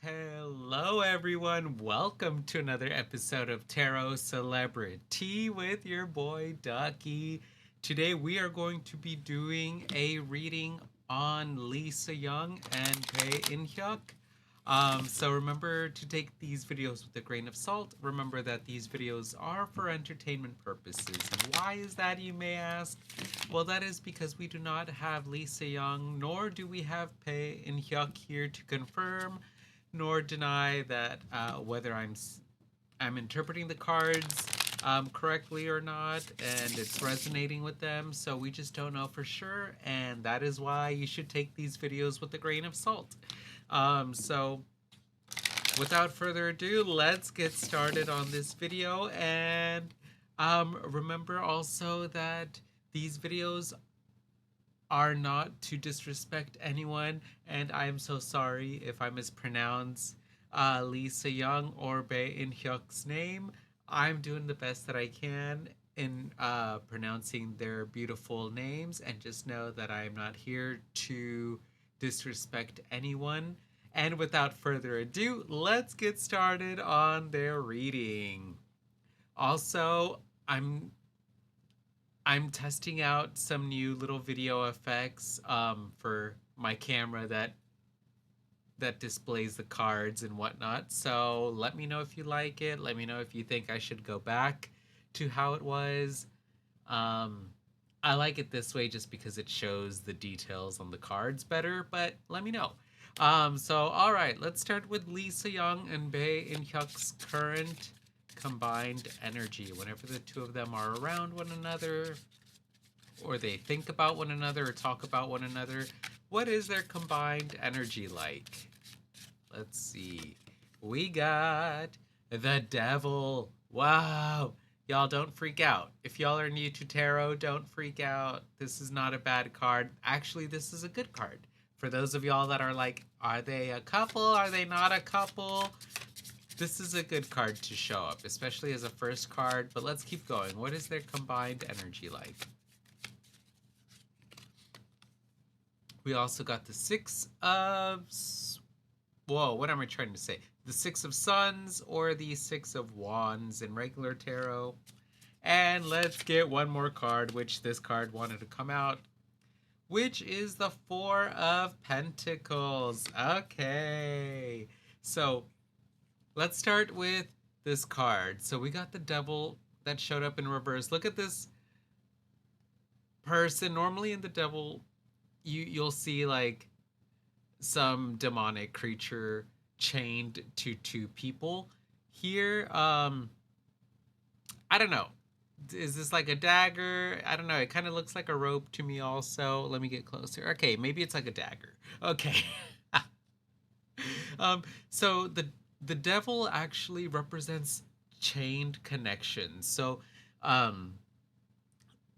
Hello, everyone. Welcome to another episode of TarotCelebritea with your boy Ducky. Today, we are going to be doing a reading on Lisa Young and Bae In-hyuk. So remember to take these videos with a grain of salt. Remember that these videos are for entertainment purposes. And why is that, you may ask? Well, that is because we do not have Lisa Young, nor do we have Bae In-hyuk here to confirm nor deny that whether I'm interpreting the cards correctly or not, and it's resonating with them. So we just don't know for sure, and that is why you should take these videos with a grain of salt. So without further ado, let's get started on this video. And remember also that these videos are not to disrespect anyone, and I am so sorry if I mispronounce Lisa Young or Bae In-hyuk's name. I'm doing the best that I can in pronouncing their beautiful names, and just know that I am not here to disrespect anyone. And without further ado, let's get started on their reading. Also, I'm testing out some new little video effects for my camera that displays the cards and whatnot. So let me know if you like it. Let me know if you think I should go back to how it was. I like it this way just because it shows the details on the cards better, but let me know. So all right, let's start with Lisa Young and Bae In-hyuk's current combined energy. Whenever the two of them are around one another, or they think about one another or talk about one another, what is their combined energy like? Let's see. We got the Devil. Wow. Y'all don't freak out. If y'all are new to tarot, don't freak out. This is not a bad card. Actually, this is a good card. For those of y'all that are like, are they a couple? Are they not a couple? This is a good card to show up, especially as a first card. But let's keep going. What is their combined energy like? We also got the Six of... Whoa, what am I trying to say? The Six of Suns or the Six of Wands in regular tarot. And let's get one more card, which this card wanted to come out, which is the Four of Pentacles. Okay. So let's start with this card. So we got the Devil that showed up in reverse. Look at this person. Normally in the Devil, you'll see like some demonic creature chained to two people. Here, I don't know. Is this like a dagger? I don't know. It kind of looks like a rope to me also. Let me get closer. Okay, maybe it's like a dagger. Okay. So the devil actually represents chained connections. So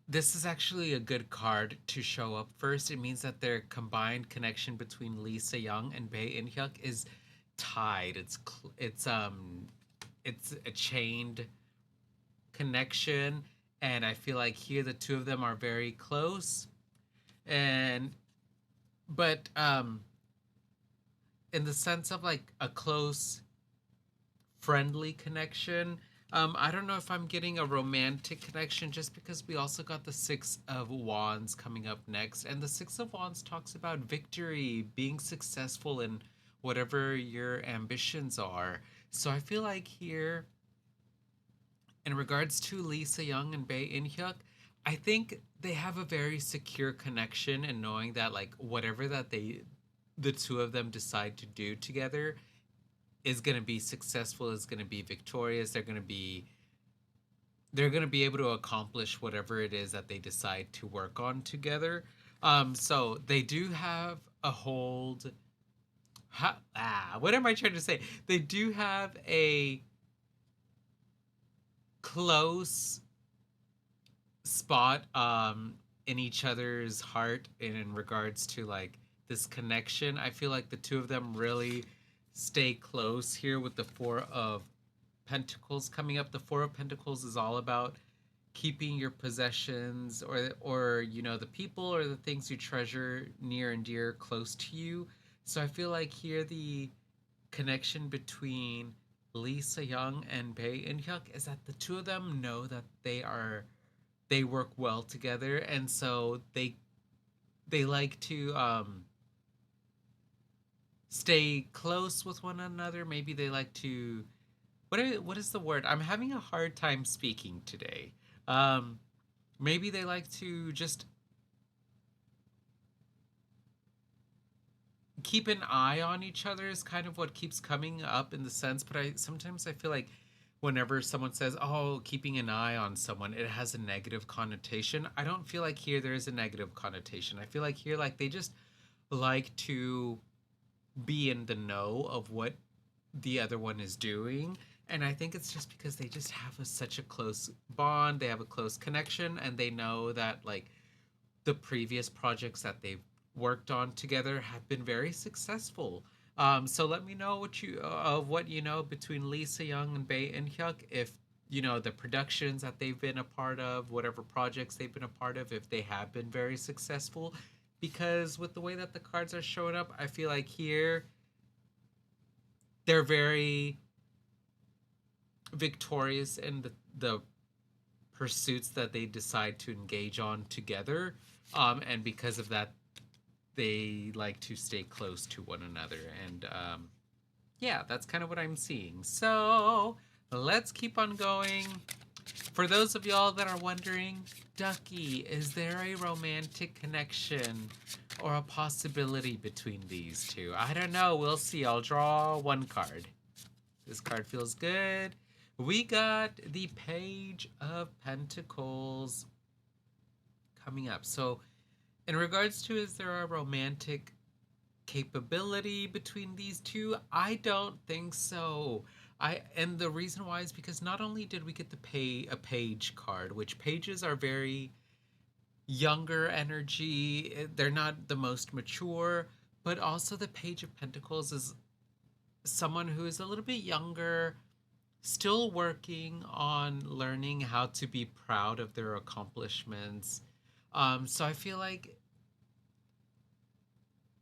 this is actually a good card to show up first. It means that their combined connection between Lisa Young and Bae In-hyuk is tied. It's a chained connection, and I feel like here the two of them are very close. And but in the sense of like a close friendly connection, I don't know if I'm getting a romantic connection, just because we also got the Six of Wands coming up next. And the Six of Wands talks about victory, being successful in whatever your ambitions are. So I feel like here, in regards to Lisa Young and Bae In-hyuk, I think they have a very secure connection, and knowing that like whatever that the two of them decide to do together is going to be successful, is going to be victorious. They're going to be able to accomplish whatever it is that they decide to work on together. So they do have a hold. What am I trying to say? They do have a close spot in each other's heart in regards to like this connection. I feel like the two of them really stay close here with the Four of Pentacles coming up. The Four of Pentacles is all about keeping your possessions or you know, the people or the things you treasure near and dear close to you. So I feel like here the connection between Lee Se-young and Bae In-hyuk is that the two of them know that they work well together, and so they like to stay close with one another. Maybe they like to what is the word? I'm having a hard time speaking today. Um, maybe they like to just keep an eye on each other is kind of what keeps coming up in the sense, but I sometimes I feel like whenever someone says, "Oh, keeping an eye on someone," it has a negative connotation. I don't feel like here there is a negative connotation. I feel like here like they just like to be in the know of what the other one is doing. And I think it's just because they just have such a close bond, they have a close connection, and they know that like the previous projects that they've worked on together have been very successful. So let me know what you of what you know between Lee Se-young and Bae In-hyuk. If you know the productions that they've been a part of, whatever projects they've been a part of, if they have been very successful. Because with the way that the cards are showing up, I feel like here they're very victorious in the pursuits that they decide to engage on together. And because of that, they like to stay close to one another. And yeah, that's kind of what I'm seeing. So let's keep on going. For those of y'all that are wondering, Ducky, is there a romantic connection or a possibility between these two? I don't know. We'll see. I'll draw one card. This card feels good. We got the Page of Pentacles coming up. So in regards to is there a romantic capability between these two? I don't think so. And the reason why is because not only did we get a page card, which pages are very younger energy, they're not the most mature, but also the Page of Pentacles is someone who is a little bit younger, still working on learning how to be proud of their accomplishments. So I feel like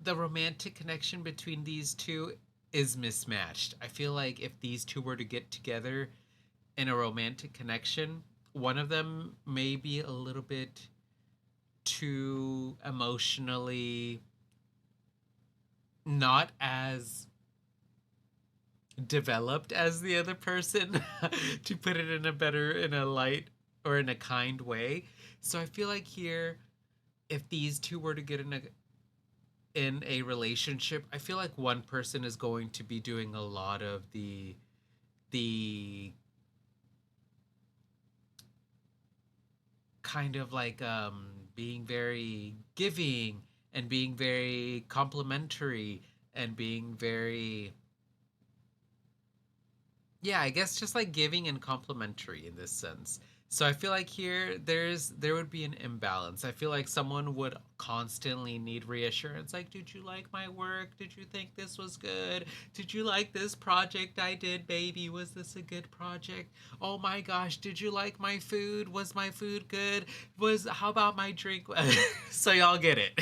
the romantic connection between these two is mismatched. I feel like if these two were to get together in a romantic connection, one of them may be a little bit too emotionally not as developed as the other person to put it in a light or in a kind way. So I feel like here if these two were to get in a relationship, I feel like one person is going to be doing a lot of the kind of like being very giving and being very complimentary and being very, yeah, I guess just like giving and complimentary in this sense. So I feel like here there would be an imbalance. I feel like someone would constantly need reassurance. Like, did you like my work? Did you think this was good? Did you like this project I did, baby? Was this a good project? Oh my gosh, did you like my food? Was my food good? How about my drink? So y'all get it.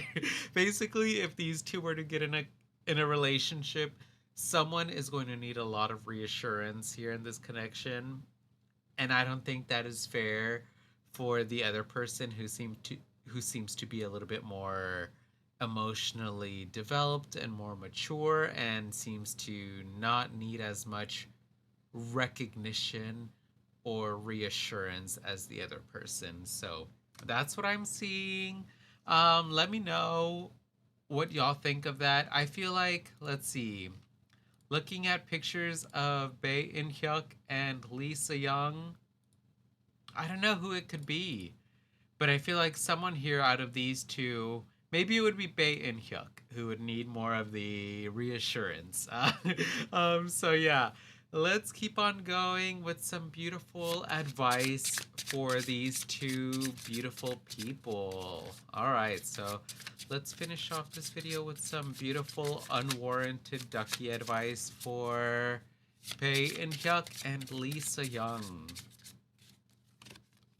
Basically, if these two were to get in a relationship, someone is going to need a lot of reassurance here in this connection, and I don't think that is fair for the other person who seems to be a little bit more emotionally developed and more mature and seems to not need as much recognition or reassurance as the other person. So that's what I'm seeing. Let me know what y'all think of that. I feel like, let's see, looking at pictures of Bae In-hyuk and Lee Se-young, I don't know who it could be, but I feel like someone here out of these two, maybe it would be Bae In-hyuk who would need more of the reassurance. So yeah, let's keep on going with some beautiful advice for these two beautiful people. All right, so let's finish off this video with some beautiful unwarranted ducky advice for Bae In-hyuk and Lee Se-young.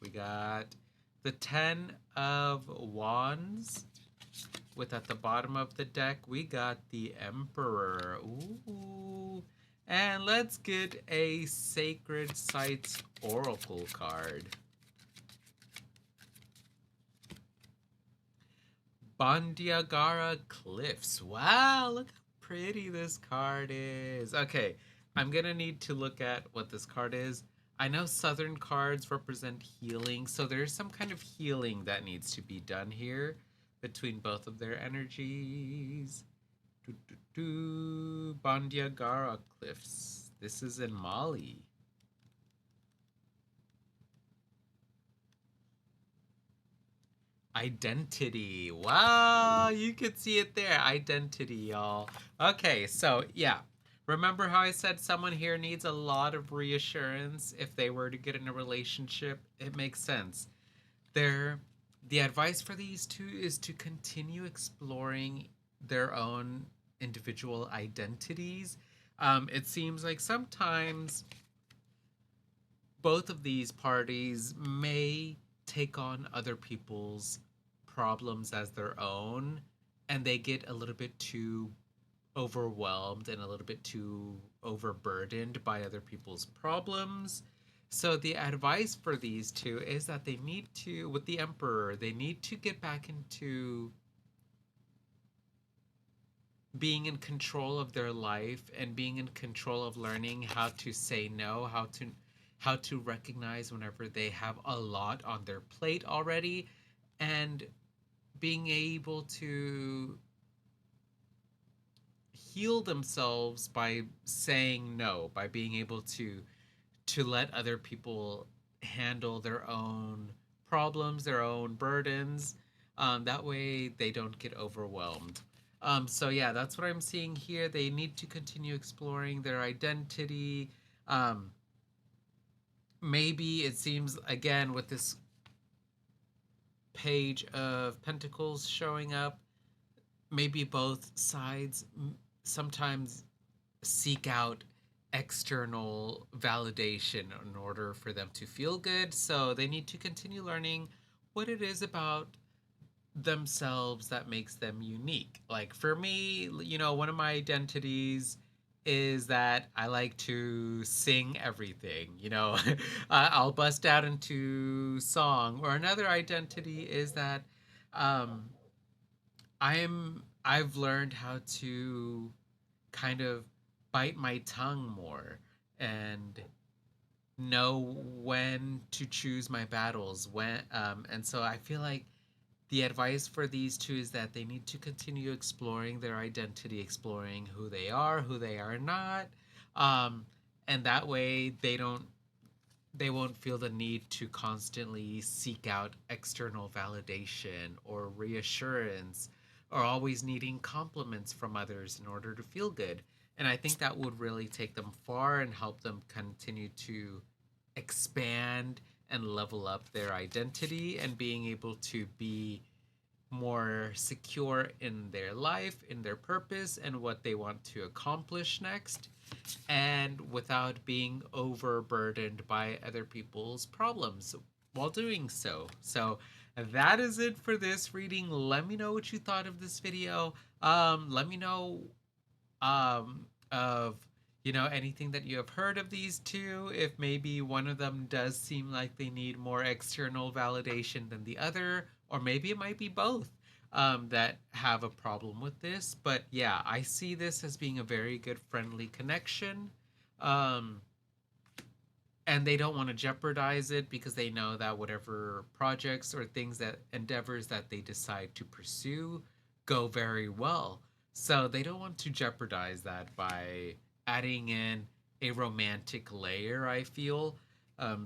We got the 10 of Wands. With at the bottom of the deck, we got the Emperor. Ooh. And let's get a Sacred Sites Oracle card. Bandiagara Cliffs. Wow, look how pretty this card is. Okay, I'm gonna need to look at what this card is. I know southern cards represent healing, so there's some kind of healing that needs to be done here between both of their energies. Bandiagara Cliffs. This is in Mali. Identity. Wow, you could see it there. Identity, y'all. Okay, so yeah. Remember how I said someone here needs a lot of reassurance if they were to get in a relationship? It makes sense. They're, the advice for these two is to continue exploring their own individual identities. It seems like sometimes both of these parties may take on other people's problems as their own, and they get a little bit too overwhelmed and a little bit too overburdened by other people's problems. So the advice for these two is that they need to, with the Emperor, they need to get back into being in control of their life and being in control of learning how to say no, how to recognize whenever they have a lot on their plate already, and being able to heal themselves by saying no, by being able to let other people handle their own problems, their own burdens. That way they don't get overwhelmed. So yeah, that's what I'm seeing here. They need to continue exploring their identity. Maybe it seems again with this page of pentacles showing up, maybe both sides sometimes seek out external validation in order for them to feel good. So they need to continue learning what it is about themselves that makes them unique. Like for me, one of my identities is that I like to sing everything. I'll bust out into song. Or another identity is that um, I've learned how to kind of bite my tongue more and know when to choose my battles and so I feel like the advice for these two is that they need to continue exploring their identity, exploring who they are not, um, and that way they won't feel the need to constantly seek out external validation or reassurance or always needing compliments from others in order to feel good. And I think that would really take them far and help them continue to expand and level up their identity and being able to be more secure in their life, in their purpose, and what they want to accomplish next, and without being overburdened by other people's problems while doing so. So that is it for this reading. Let me know what you thought of this video. Let me know of anything that you have heard of these two, if maybe one of them does seem like they need more external validation than the other, or maybe it might be both that have a problem with this. But yeah, I see this as being a very good friendly connection, um, and they don't want to jeopardize it because they know that whatever projects or things, that endeavors that they decide to pursue, go very well. So they don't want to jeopardize that by adding in a romantic layer, I feel.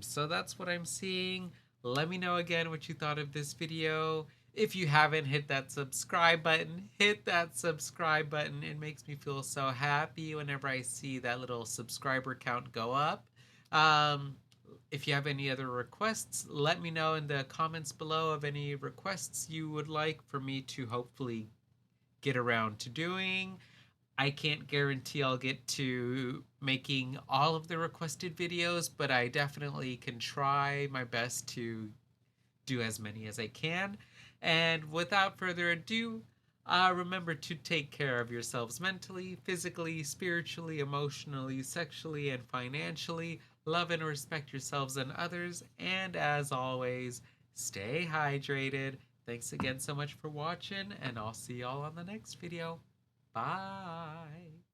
So that's what I'm seeing. Let me know again what you thought of this video. If you haven't hit that subscribe button, hit that subscribe button. It makes me feel so happy whenever I see that little subscriber count go up. Um, if you have any other requests, let me know in the comments below of any requests you would like for me to hopefully get around to doing. I can't guarantee I'll get to making all of the requested videos, but I definitely can try my best to do as many as I can. And without further ado, Remember to take care of yourselves mentally, physically, spiritually, emotionally, sexually, and financially. Love and respect yourselves and others. And as always, stay hydrated. Thanks again so much for watching, and I'll see y'all on the next video. Bye.